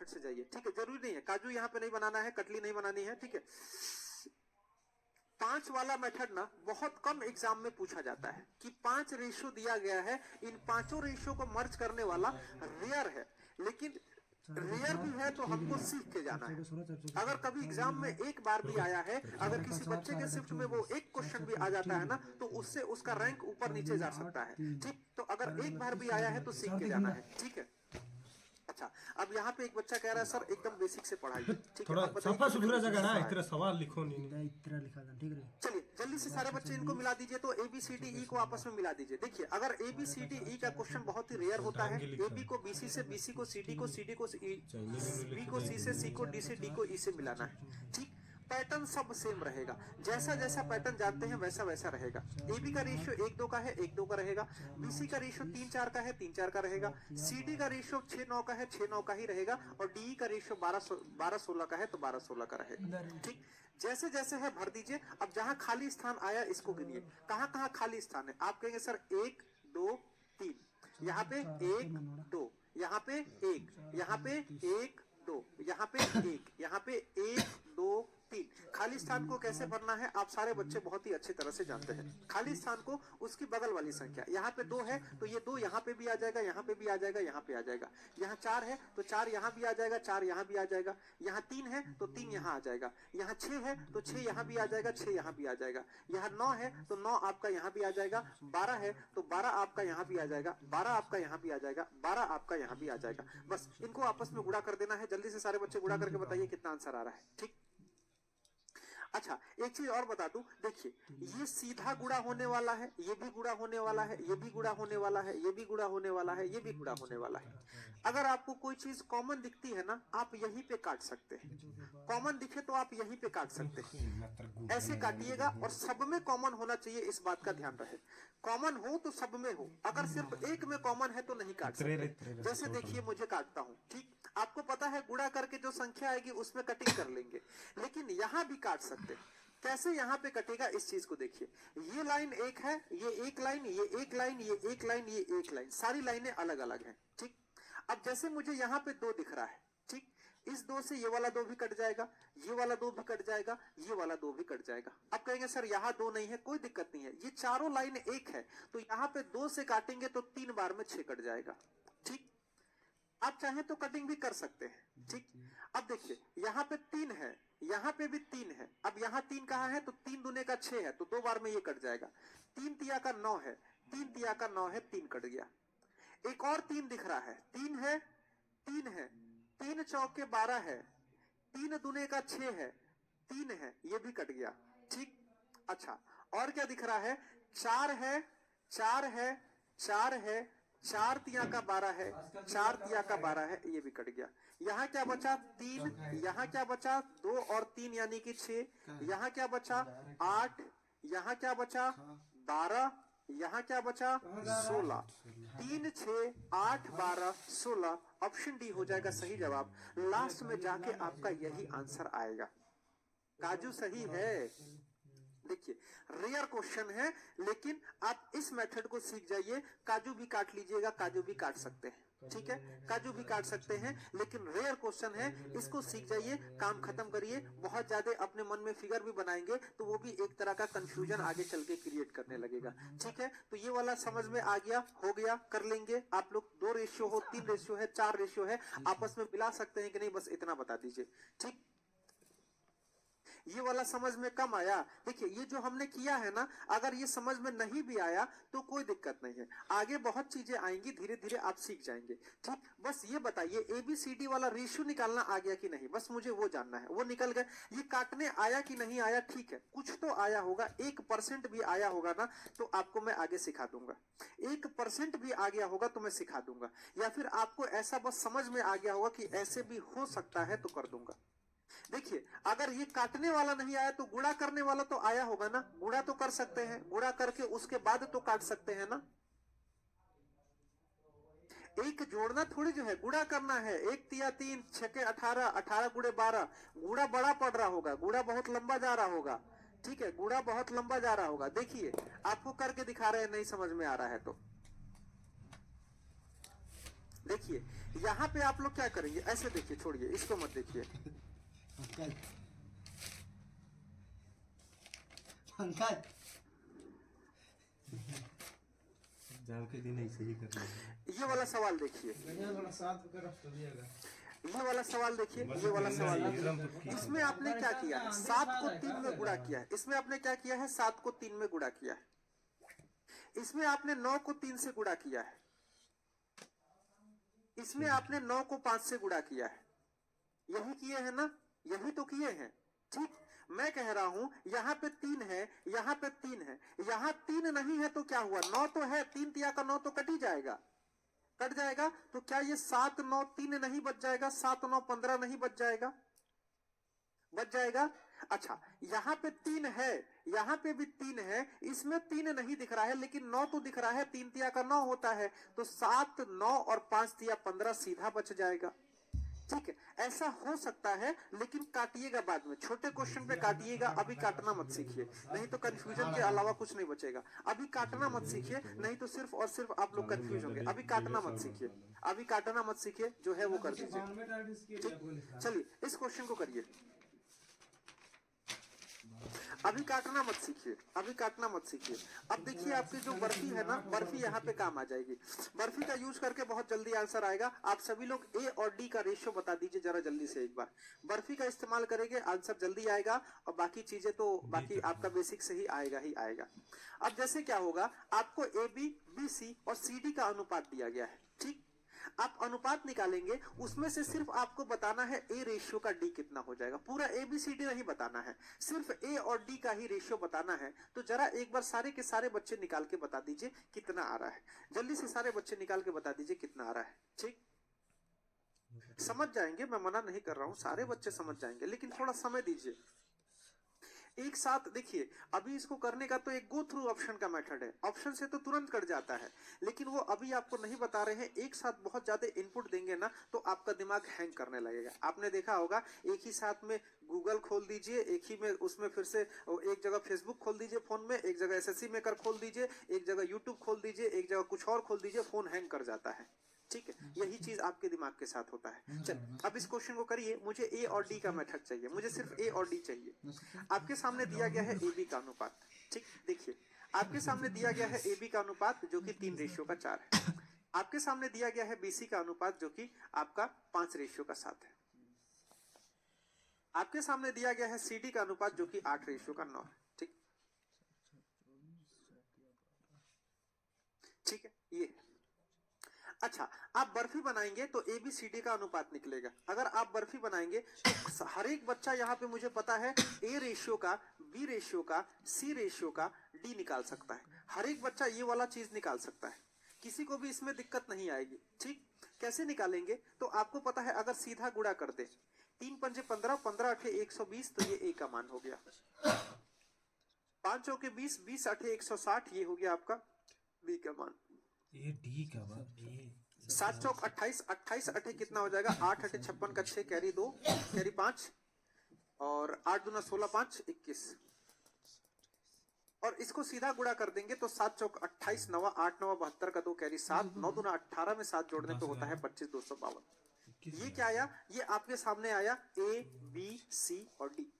Method से जाइए, ठीक है। जरूरी नहीं है काजू यहाँ पे नहीं बनाना है, कटली नहीं बनानी है, ठीक है। 5 वाला मेथड ना बहुत कम एग्जाम में पूछा जाता है कि 5 रेशियो दिया गया है, इन पांचों रेशियो को मर्ज करने वाला रेयर है, लेकिन रेयर भी है तो हमको सीख के जाना है। अगर कभी एग्जाम में एक बार भी आया है, अगर किसी बच्चे के शिफ्ट में वो एक क्वेश्चन भी आ जाता है ना, तो उससे उसका रैंक ऊपर नीचे जा सकता है, ठीक। तो अगर एक बार भी आया है तो सीख के जाना है, ठीक है। अच्छा, अब यहाँ पे एक बच्चा कह रहा है सर एकदम बेसिक से पढ़ाइए, ठीक है। थोड़ा सफा सुथरा जगह ना, इतना सवाल लिखो नहीं, इतना लिखा था, ठीक है। चलिए जल्दी से सारे बच्चे इनको मिला दीजिए, तो A B C D E को आपस में मिला दीजिए। देखिए अगर A B C D E का क्वेश्चन बहुत ही रेयर होता है, ए बी को बी सी से, बी सी को सी डी को, सी डी को बी को सी से, सी को डी से, डी को ई से मिलाना है, ठीक। पैटर्न सब सेम रहेगा, जैसा जैसा पैटर्न जानते हैं वैसा वैसा रहेगा। ए बी का रेशियो 1-2 का है, 1-2 का रहेगा। बी सी का रेशियो 3-4 का है, 3-4 का रहेगा। सी डी का रेशियो 6-9 का है, 6-9 का ही रहेगा। और डी का रेशियो 12-16 का है, तो 12-16 का रहेगा, ठीक। जैसे जैसे है भर दीजिए। अब जहां खाली स्थान आया इसको गिनिए, कहां कहां खाली स्थान है। आप कहेंगे सर 1 2 3, यहाँ पे 1 2, यहाँ पे 1, यहाँ पे 1 2, यहाँ पे 1, यहाँ पे 1 2 3। खाली स्थान को कैसे भरना है आप सारे बच्चे बहुत ही अच्छी तरह से जानते हैं। खाली स्थान को उसकी बगल वाली संख्या, यहाँ पे 2 है तो ये 2 यहाँ पे भी आ जाएगा, यहाँ पे भी आ जाएगा, यहाँ पे आ जाएगा। यहाँ 4 है तो 4 यहाँ भी आ जाएगा, 4 यहाँ भी आ जाएगा। यहाँ 3 है तो 3 यहाँ आ जाएगा। यहाँ 6 है तो 6 यहाँ भी आ जाएगा, 6 यहाँ भी आ जाएगा। यहाँ 9 है तो 9 आपका यहाँ भी आ जाएगा। 12 है तो 12 आपका यहाँ भी आ जाएगा, 12 आपका यहाँ भी आ जाएगा, 12 आपका यहाँ भी आ जाएगा। बस इनको आपस में गुणा कर देना है। जल्दी से सारे बच्चे गुणा करके बताइए कितना आंसर आ रहा है, ठीक। अच्छा एक चीज और बता दूं, देखिए ये सीधा गुणा होने वाला है, ये भी गुणा होने वाला है, ये भी गुणा होने वाला है, ये भी गुणा होने वाला है, ये भी गुणा होने वाला है। अगर आपको कोई चीज कॉमन दिखती है ना, आप यहीं पे काट सकते हैं। कॉमन दिखे तो आप यहीं पे काट सकते हैं, ऐसे काटिएगा। और सब में कॉमन होना चाहिए, इस बात का ध्यान रहे। कॉमन हो तो सब में हो, अगर सिर्फ एक में कॉमन है तो नहीं काट सकते। जैसे देखिए मुझे काटता हूं, ठीक। आपको पता है गुणा करके जो संख्या आएगी उसमें कटिंग कर लेंगे, लेकिन यहां भी काट सकते। कैसे यहाँ पे कटेगा इस चीज को देखिए। ये लाइन एक है, ये एक लाइन, ये एक लाइन, ये एक लाइन, ये एक लाइन, सारी लाइनें अलग अलग हैं, ठीक। अब जैसे मुझे यहाँ पे 2 दिख रहा है, ठीक। इस 2 से ये वाला 2 भी कट जाएगा, ये वाला 2 भी कट जाएगा, ये वाला 2 भी कट जाएगा। अब कहेंगे सर यहाँ 2 नहीं है, कोई दिक्कत नहीं है, ये चारों लाइन एक है, तो यहाँ पे 2 से काटेंगे तो 3 बार में 6 कट जाएगा, ठीक। आप चाहे तो कटिंग भी कर सकते हैं, ठीक। अब देखिए यहाँ पे 3 है, यहाँ पे भी 3 है। अब यहाँ 3 कहाँ है, तो 3 दूने का 6 है, तो 2 बार में ये कट जाएगा। 3 तिया का 9 है, 3 तिया का 9 है, 3 कट गया। एक और 3 दिख रहा है, 3 है, 3 है, 3 चौके 12 है, 3 दूने का 6 है, 3 है, ये भी कट गया, ठीक। अच्छा और क्या दिख रहा है, 4 है, 4 है, 4 है, 4 तिया का 12 है, 4 तिया का 12 है, ये भी कट गया। यहाँ क्या बचा 3, यहाँ क्या बचा 2 और 3 यानी कि 6, यहाँ क्या बचा 8, यहाँ क्या बचा 12, यहाँ क्या बचा 16। 3 6 8 12 16, ऑप्शन डी हो जाएगा सही जवाब। लास्ट में जाके आपका यही आंसर आएगा। काजू सही है। देखिए रेयर क्वेश्चन है, लेकिन आप इस मेथड को सीख जाइए। काजू भी काट लीजिएगा, काजू भी काट सकते हैं, ठीक है, काजू भी काट सकते हैं, लेकिन रेयर क्वेश्चन है, इसको सीख जाइए, काम खत्म करिए। बहुत ज्यादा अपने मन में फिगर भी बनाएंगे तो वो भी एक तरह का कंफ्यूजन आगे चल के क्रिएट करने लगेगा, ठीक है। तो ये वाला समझ में आ गया, हो गया, कर लेंगे आप लोग। 2 रेशियो हो, 3 रेशियो है, 4 रेशियो है, आपस में मिला सकते हैं कि नहीं, बस इतना बता दीजिए, ठीक। ये वाला समझ में कम आया, देखिए ये जो हमने किया है ना, अगर ये समझ में नहीं भी आया तो कोई दिक्कत नहीं है, आगे बहुत चीजें आएंगी, धीरे धीरे आप सीख जाएंगे, ठीक। बस ये बताइए ABCD वाला रेशियो निकालना आ गया कि नहीं, बस मुझे वो जानना है। वो निकल गया, ये काटने आया कि नहीं आया, ठीक है, कुछ तो आया होगा, 1% भी आया होगा ना तो आपको मैं आगे सिखा दूंगा। 1% भी आ गया होगा तो मैं सिखा दूंगा, या फिर आपको ऐसा बस समझ में आ गया होगा कि ऐसे भी हो सकता है तो कर दूंगा। देखिए अगर ये काटने वाला नहीं आया तो गुणा करने वाला तो आया होगा ना, गुणा तो कर सकते हैं, गुणा करके उसके बाद तो काट सकते हैं ना। एक जोड़ना थोड़ी जो है, गुणा करना है। 1 तिया 3, 6 के 18, 18 गुणे 12, गुणा बड़ा पड़ रहा होगा, गुणा बहुत लंबा जा रहा होगा, ठीक है, गुणा बहुत लंबा जा रहा होगा। देखिए आपको करके दिखा रहे हैं, नहीं समझ में आ रहा है तो देखिए यहाँ पे आप लोग क्या करेंगे, ऐसे देखिए, छोड़िए इसको मत देखिए, पंकज जान के दिन ऐसे ही करना है। ये वाला सवाल देखिए, ये वाला सवाल देखिए, ये वाला सवाल देखिए। इसमें आपने क्या किया है, 7 को 3 में गुणा किया है। इसमें आपने क्या किया है, 7 को 3 में गुणा किया है। इसमें आपने 9 को 3 से गुणा किया है। इसमें आपने 9 को 5 से गुणा किया है। यही किए हैं ना, यही तो किए हैं। ठीक, मैं कह रहा हूं यहाँ पे 3 है, यहाँ पे 3 है, यहाँ 3 नहीं है तो क्या हुआ, 9 तो है, 3 तिया का 9 तो कट ही जाएगा, कट जाएगा। तो क्या ये 7 9 3 नहीं बच जाएगा, 7 9 15 नहीं बच जाएगा, बच जाएगा। अच्छा, यहाँ पे 3 है, यहाँ पे भी 3 है, इसमें 3 नहीं दिख रहा है लेकिन 9 तो दिख रहा है, 3 तिया का 9 होता है, तो 7 9 और 5 तिया 15 सीधा बच जाएगा। ठीक है, ऐसा हो सकता है, लेकिन काटिएगा बाद में, छोटे क्वेश्चन पे काटिएगा, अभी काटना मत सीखिए, नहीं तो कंफ्यूजन के अलावा कुछ नहीं बचेगा। अभी काटना मत सीखिए, नहीं तो सिर्फ और सिर्फ आप लोग कंफ्यूज होंगे। अभी काटना मत सीखिए, अभी काटना मत सीखिए, जो है वो कर दीजिए। चलिए इस क्वेश्चन को करिए, अभी काटना मत सीखिए, अभी काटना मत सीखिए। अब देखिए आपकी जो बर्फी है ना, बर्फी यहाँ पे काम आ जाएगी। बर्फी का यूज करके बहुत जल्दी आंसर आएगा। आप सभी लोग ए और डी का रेशियो बता दीजिए जरा जल्दी से एक बार। बर्फी का इस्तेमाल करेंगे, आंसर जल्दी आएगा, और बाकी चीजें तो बाकी आपका बेसिक से ही आएगा ही आएगा। अब जैसे क्या होगा, आपको ए बी, बी सी और सी डी का अनुपात दिया गया है। ठीक, आप अनुपात निकालेंगे, उसमें से सिर्फ आपको बताना है ए रेशियो का डी कितना हो जाएगा। पूरा ए बी सी डी नहीं बताना है, सिर्फ ए और डी का ही रेशियो बताना है। तो जरा एक बार सारे के सारे बच्चे निकाल के बता दीजिए कितना आ रहा है, जल्दी से सारे बच्चे निकाल के बता दीजिए कितना आ रहा है। ठीक, समझ जाएंगे, मैं मना नहीं कर रहा हूं, सारे बच्चे समझ जाएंगे, लेकिन थोड़ा समय दीजिए। एक साथ देखिए, अभी इसको करने का तो एक गो थ्रू ऑप्शन का मेथड है, ऑप्शन से तो तुरंत कट जाता है, लेकिन वो अभी आपको नहीं बता रहे हैं। एक साथ बहुत ज्यादा इनपुट देंगे ना तो आपका दिमाग हैंग करने लगेगा। आपने देखा होगा, एक ही साथ में गूगल खोल दीजिए, एक ही में उसमें फिर से एक जगह फेसबुक खोल दीजिए फोन में, एक जगह एसएससी मेकर खोल दीजिए, एक जगह यूट्यूब खोल दीजिए, एक जगह कुछ और खोल दीजिए, फोन हैंग कर जाता है। ठीक है, यही चीज आपके दिमाग के साथ होता है। चल अब इस क्वेश्चन को करिए, मुझे ए और डी का मेथड चाहिए, मुझे सिर्फ ए और डी चाहिए। आपके सामने दिया गया है ए बी का अनुपात। ठीक, देखिए आपके सामने दिया गया है ए बी का अनुपात जो कि 3:4 है। आपके सामने दिया गया है बीसी का अनुपात जो कि आपका 5:7 है। आपके सामने दिया गया है सीडी का अनुपात जो कि 8:9 है। ठीक, ठीक है, ये अच्छा, आप बर्फी बनाएंगे तो ए बी सी डी का अनुपात निकलेगा। अगर आप बर्फी बनाएंगे तो हर एक बच्चा यहाँ पे मुझे पता है ए रेशियो का, बी रेशियो का, सी रेशियो का, डी निकाल सकता है। हर एक बच्चा ये वाला चीज निकाल सकता है, किसी को भी इसमें दिक्कत नहीं आएगी। ठीक, कैसे निकालेंगे, तो आपको पता है, अगर सीधा गुणा कर दे, 3 पंजे 15, 15 अठे 120, तो ये ए का मान हो गया। 5 चौके 20, 20 अठे 160, ये हो गया आपका बी का मान। ये डी का बात, ये 7 चौक 28, 28 अठे कितना हो जाएगा, 8 अठे 56 का 6 कैरी 2 कैरी 5 और 8 दूना 16 5 21, और इसको सीधा गुणा कर देंगे तो 7 चौक 28 9 8 9 72 का 2 कैरी 7 9 दूना 18 में 7 जोड़ने पे होता है 25 252। ये क्या आया, ये आपके सामने आया ए बी सी और डी।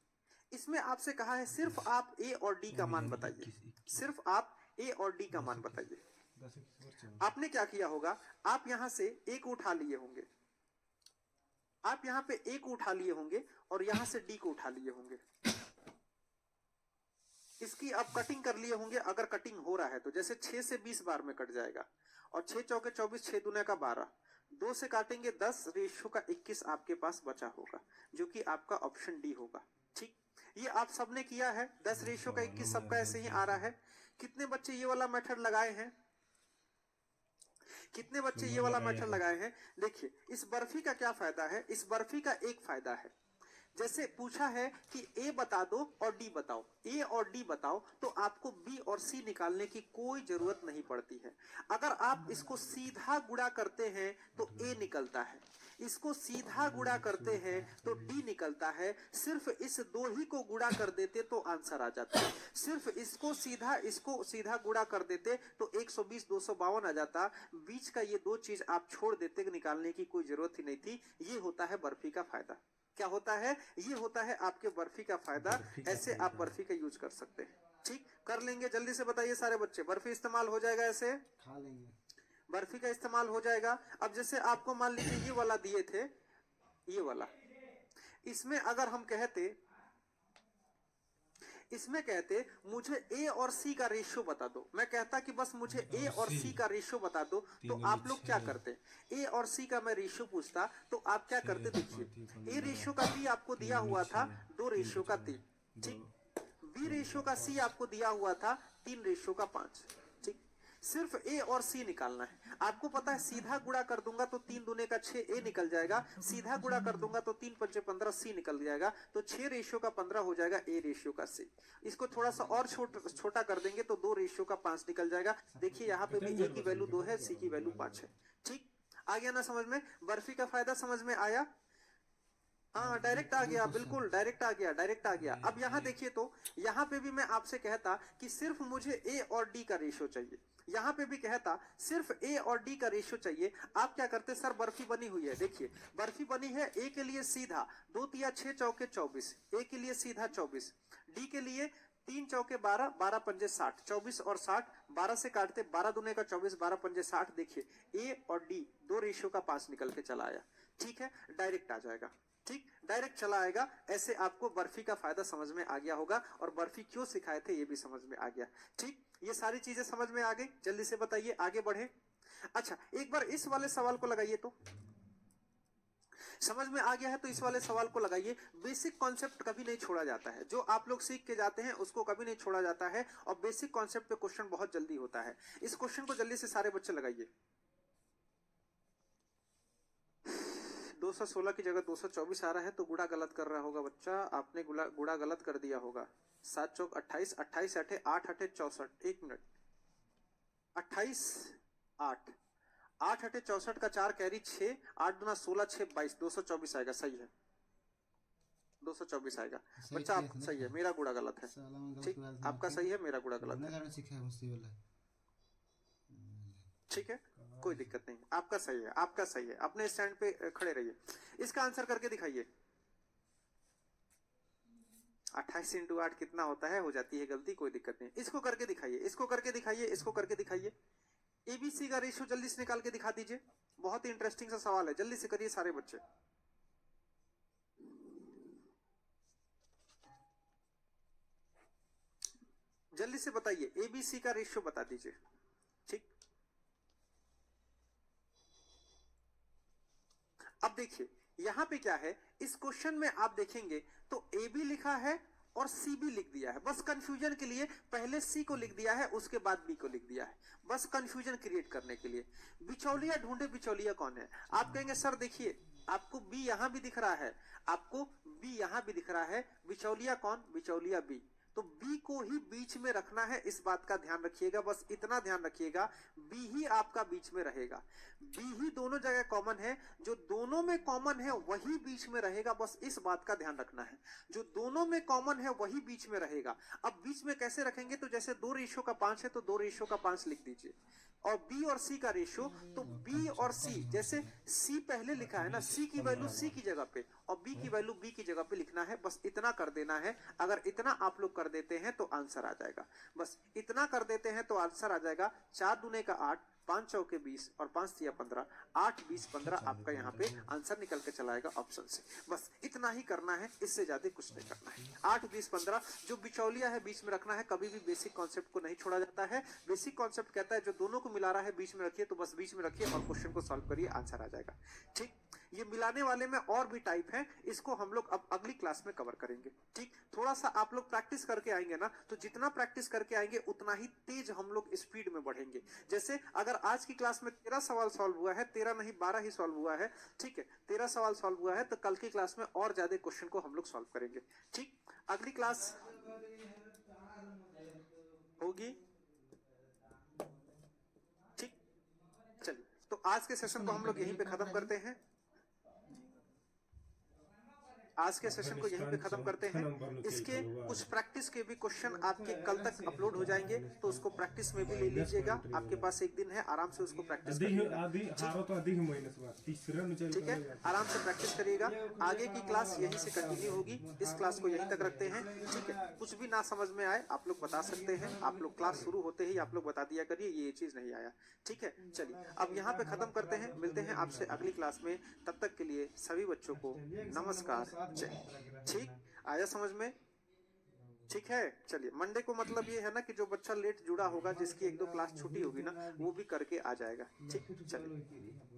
इसमें आपसे कहा है सिर्फ आप ए और डी का मान बताइए, सिर्फ आप ए और डी का मान बताइए। आपने क्या किया होगा, आप यहां से एक उठा लिए होंगे, आप यहां पे एक उठा लिए होंगे और यहां से डी को उठा लिए होंगे। इसकी आप कटिंग कर लिए होंगे, अगर कटिंग हो रहा है तो, जैसे 6 से 20 बार में कट जाएगा, और 6 चौके 24, 6 दूने का 12, 2 से काटेंगे 10, रेशियो का 21 आपके पास बचा होगा, जो कि आपका ऑप्शन डी होगा। ठीक, ये आप सबने किया है, 10 रेशियो का 21 सबका ऐसे ही आ रहा है। कितने बच्चे ये वाला मेथड लगाए हैं, कितने बच्चे ये वाला मेथड लगाए हैं? देखिए इस बर्फी का क्या फायदा है, इस बर्फी का एक फायदा है, जैसे पूछा है कि ए बता दो और डी बताओ, ए और डी बताओ, तो आपको बी और सी निकालने की कोई जरूरत नहीं पड़ती है। अगर आप इसको सीधा गुणा करते हैं तो ए निकलता है, इसको सीधा गुणा करते हैं तो डी निकलता है, सिर्फ इस दो ही को गुणा कर देते तो आंसर आ जाता है, सिर्फ इसको सीधा गुणा कर देते तो 120 252 आ जाता, बीच का ये दो चीज आप छोड़ देते, निकालने की कोई जरूरत ही नहीं थी। ये होता है बर्फी का फायदा। क्या होता है? ये होता है आपके बर्फी का फायदा। ऐसे आप बर्फी का यूज कर सकते हैं। ठीक, कर लेंगे, जल्दी से बताइए सारे बच्चे। बर्फी इस्तेमाल हो जाएगा, ऐसे खा लेंगे, बर्फी का इस्तेमाल हो जाएगा। अब जैसे आपको मान लीजिए ये वाला दिए थे, ये वाला, इसमें अगर हम कहते मुझे ए और सी का रेशियो बता दो, मैं कहता कि बस मुझे ए और सी का रेशियो बता दो, तो आप लोग क्या करते? ए और सी का मैं रेशियो पूछता तो आप क्या करते? देखिए, ए रेशियो का बी आपको दिया हुआ था 2 रेशियो का 3, ठीक, बी रेशियो का सी आपको दिया हुआ था 3 रेशियो का 5, ठीक, सिर्फ ए और सी निकालना है। आपको पता है सीधा गुणा कर दूंगा तो 3 दूने का 6 ए निकल जाएगा, सीधा गुणा कर दूंगा तो 3 पंचे 15 सी निकल जाएगा, तो 6 रेशियो का 15 हो जाएगा ए रेशियो का सी। इसको थोड़ा सा और छोटा कर देंगे तो 2 रेशियो का 5 निकल जाएगा। देखिए यहाँ पे भी ए की वैल्यू 2 है, सी की वैल्यू 5 है। ठीक, आ गया ना समझ में? बर्फी का फायदा समझ में आया? हाँ, डायरेक्ट आ गया, बिल्कुल डायरेक्ट आ गया। अब यहाँ देखिए, तो यहाँ पे भी मैं आपसे कहता कि सिर्फ मुझे ए और डी का रेशियो चाहिए, यहाँ पे भी कहता सिर्फ ए और डी का रेशियो चाहिए। आप क्या करते? सर बर्फी बनी हुई है, देखिए बर्फी बनी है, ए के लिए सीधा 2 तिया 6 चौके 24, ए के लिए सीधा 24, डी के लिए 3 चौके 12, 12 पंजे 60, 24 और 60 12 से काटते, 12 दूने का 24, 12 पंजे 60। देखिए ए और डी 2 रेशियो का 5 निकल के चला आया। ठीक है, डायरेक्ट आ जाएगा। ठीक, डायरेक्ट चला आएगा। ऐसे आपको बर्फी का फायदा समझ में आ गया होगा, और बर्फी क्यों सिखाए थे ये भी समझ में आ गया। ठीक, ये सारी चीजें समझ में आ गई। जल्दी से बताइए, आगे बढ़े। अच्छा, एक बार इस वाले सवाल को लगाइए, तो समझ में आ गया है तो इस वाले सवाल को लगाइए। बेसिक कॉन्सेप्ट कभी नहीं छोड़ा जाता है, जो आप लोग सीख के जाते हैं उसको कभी नहीं छोड़ा जाता है, और बेसिक कॉन्सेप्ट पे क्वेश्चन बहुत जल्दी होता है। इस क्वेश्चन को जल्दी से सारे बच्चे लगाइए। 216 की जगह 224 आ रहा है, तो गुणा गलत कर रहा होगा बच्चा, आपने गुणा गलत कर दिया होगा। 7 चौक 28, 28 अठे 8 अठे 64, 1 मिनट, 28 8 8 अठे 64 का 4 कैरी 6, 8 दूना 16, 6 22, 224 आएगा। सही है, 224 आएगा बच्चा, आप सही है, मेरा गुणा गलत है। ठीक, आपका सही है, मेरा गुणा गलत है। ठीक है, कोई दिक्कत नहीं, आपका सही है, आपका सही है। अपने स्टैंड पे खड़े रहिए। इसका आंसर करके दिखाइए। 28 इंटू 8 कितना होता है? हो जाती है गलती, कोई दिक्कत नहीं। इसको करके दिखाइए, इसको करके दिखाइए, इसको करके दिखाइए। एबीसी का रेशियो जल्दी से निकाल के दिखा दीजिए। बहुत ही इंटरेस्टिंग सा सवाल है, जल्दी से करिए सारे बच्चे। जल्दी से बताइए, एबीसी का रेशियो बता दीजिए। ठीक, अब देखिए यहां पे क्या है, इस क्वेश्चन में आप देखेंगे तो ए बी लिखा है और सी भी लिख दिया है। बस कंफ्यूजन के लिए पहले सी को लिख दिया है, उसके बाद बी को लिख दिया है, बस कंफ्यूजन क्रिएट करने के लिए। बिचौलिया ढूंढे, बिचौलिया कौन है? आप कहेंगे सर देखिए, आपको बी यहां भी दिख रहा है, आपको बी यहां भी दिख रहा है, बिचौलिया कौन? बिचौलिया बी। तो बी को ही बीच में रखना है, इस बात का ध्यान रखिएगा, बस इतना ध्यान रखिएगा, बी ही आपका बीच में रहेगा। बी ही दोनों जगह कॉमन है, जो दोनों में कॉमन है वही बीच में रहेगा, बस इस बात का ध्यान रखना है। जो दोनों में कॉमन है वही बीच में रहेगा। अब बीच में कैसे रखेंगे? तो जैसे 2 रेशियो का 5 है तो 2 रेशियो का 5 लिख दीजिए। और बी और सी का रेशियो, तो बी और सी, जैसे सी पहले लिखा है ना, सी की वैल्यू सी की जगह पे और बी की वैल्यू बी की जगह पे लिखना है, बस इतना कर देना है। अगर इतना आप लोग कर देते हैं तो आंसर आ जाएगा, बस इतना कर देते हैं तो आंसर आ जाएगा। 4 दूने का 8, 5 चौके 20 और 5 तिया 15, 8 20 15 आपका यहाँ पे आंसर निकल के चला आएगा ऑप्शन से। बस इतना ही करना है, इससे ज्यादा कुछ नहीं करना है। 8 20 15 जो बिचौलिया है बीच में रखना है, कभी भी बेसिक कॉन्सेप्ट को नहीं छोड़ा जाता है। बेसिक कॉन्सेप्ट कहता है जो दोनों को मिला रहा है बीच में रखिए, तो बस बीच में रखिए और क्वेश्चन को सॉल्व करिए, आंसर आ जाएगा। ठीक, ये मिलाने वाले में और भी टाइप है, इसको हम लोग अब अगली क्लास में कवर करेंगे। ठीक, थोड़ा सा आप लोग प्रैक्टिस करके आएंगे ना, तो जितना प्रैक्टिस करके आएंगे उतना ही तेज हम लोग स्पीड में बढ़ेंगे। जैसे अगर आज की क्लास में 13 सवाल सॉल्व हुआ है, 13 नहीं 12 ही सॉल्व हुआ है, ठीक है, 13 सवाल सॉल्व हुआ है, तो कल की क्लास में और ज्यादा क्वेश्चन को हम लोग सॉल्व करेंगे। ठीक, अगली क्लास होगी। ठीक, चलिए, तो आज के सेशन को हम लोग यहीं पे खत्म करते हैं। आज के सेशन को यहीं पे खत्म करते हैं। इसके कुछ प्रैक्टिस के भी क्वेश्चन आपके कल तक अपलोड हो जाएंगे, तो उसको प्रैक्टिस में भी ले लीजिएगा। आपके पास एक दिन है, आराम से उसको प्रैक्टिस करिएगा। ठीक है, आराम से प्रैक्टिस करिएगा। आगे की क्लास यहीं से कंटिन्यू होगी, इस क्लास को यहीं तक रखते हैं। ठीक है, कुछ भी ना समझ में आए आप लोग बता सकते हैं, आप लोग क्लास शुरू होते ही आप लोग बता दिया करिए ये चीज नहीं आया। ठीक है, चलिए अब यहाँ पे खत्म करते हैं, मिलते हैं आपसे अगली क्लास में। तब तक के लिए सभी बच्चों को नमस्कार, जय। ठीक, आया समझ में? ठीक है, चलिए मंडे को मतलब ये है ना कि जो बच्चा लेट जुड़ा होगा, जिसकी एक दो क्लास छुट्टी होगी ना, वो भी करके आ जाएगा। ठीक, चलिए।